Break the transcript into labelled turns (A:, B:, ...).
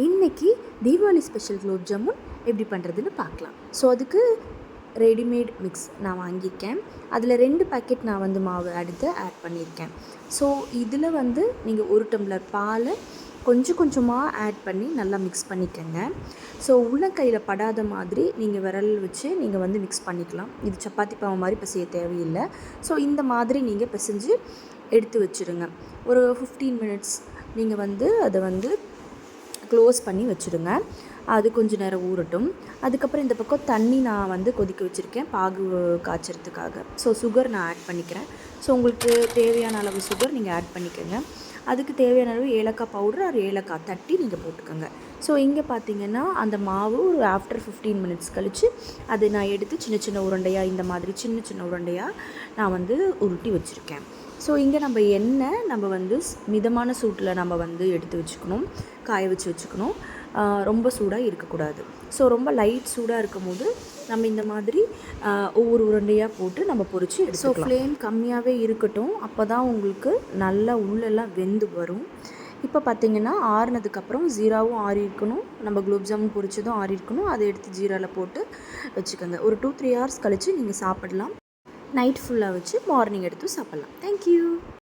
A: இன்றைக்கி தீபாவளி ஸ்பெஷல் குலோப் ஜாமுன் எப்படி பண்ணுறதுன்னு பார்க்கலாம். ஸோ அதுக்கு ரெடிமேட் மிக்ஸ் நான் வாங்கியிருக்கேன். அதில் 2 பேக்கெட் நான் வந்து மாவு ஆட் பண்ணியிருக்கேன். ஸோ இதில் வந்து நீங்கள் 1 டம்ளர் பால் கொஞ்சம் கொஞ்சமாக ஆட் பண்ணி நல்லா மிக்ஸ் பண்ணிக்கோங்க. ஸோ உள்ளங்கையில் படாத மாதிரி நீங்கள் விரல் வச்சு நீங்கள் வந்து மிக்ஸ் பண்ணிக்கலாம். இது சப்பாத்தி பாவு மாதிரி பிசைய தேவையில்லை. ஸோ இந்த மாதிரி நீங்கள் பிசைஞ்சு எடுத்து வச்சுருங்க. ஒரு 15 மினிட்ஸ் நீங்கள் வந்து அதை வந்து க்ளோஸ் பண்ணி வச்சுடுங்க. அது கொஞ்சம் நேரம் ஊறட்டும். அதுக்கப்புறம் இந்த பக்கம் தண்ணி நான் வந்து கொதிக்க வச்சுருக்கேன் பாகு காய்ச்சறதுக்காக. ஸோ சுகர் நான் ஆட் பண்ணிக்கிறேன். ஸோ உங்களுக்கு தேவையான அளவு சுகர் நீங்கள் ஆட் பண்ணிக்கோங்க. அதுக்கு தேவையான அளவு ஏலக்காய் பவுடர் ஒரு ஏலக்காய் தட்டி நீங்கள் போட்டுக்கோங்க. ஸோ இங்கே பார்த்தீங்கன்னா அந்த மாவு ஒரு ஆஃப்டர் 15 மினிட்ஸ் கழித்து அதை நான் எடுத்து சின்ன சின்ன உருண்டையாக இந்த மாதிரி சின்ன சின்ன உருண்டையாக நான் வந்து உருட்டி வச்சுருக்கேன். ஸோ இங்கே நம்ம எண்ணெய் நம்ம வந்து மிதமான சூட்டில் நம்ம வந்து எடுத்து வச்சுக்கணும், காய வச்சு வச்சுக்கணும். ரொம்ப சூடாக இருக்கக்கூடாது. ஸோ ரொம்ப லைட் சூடாக இருக்கும் போது நம்ம இந்த மாதிரி ஒவ்வொரு உருண்டையாக போட்டு நம்ம பொரித்து எடுத்துக்கலாம். ஸோ ஃப்ளேம் கம்மியாகவே இருக்கட்டும், அப்போ தான் உங்களுக்கு நல்லா உள்ளெல்லாம் வெந்து வரும். இப்போ பார்த்திங்கன்னா ஆறுனதுக்கப்புறம் ஜீராவும் ஆறி இருக்கணும், நம்ம குலோப் ஜாமுன் பொரிச்சதும் ஆறி இருக்கணும். அதை எடுத்து ஜீராவில் போட்டு வச்சுக்கோங்க. ஒரு 2-3 ஹவர்ஸ் கழித்து நீங்கள் சாப்பிடலாம். நைட் ஃபுல்லாக வச்சு மார்னிங் எடுத்து சாப்பிட்லாம். தேங்க்யூ.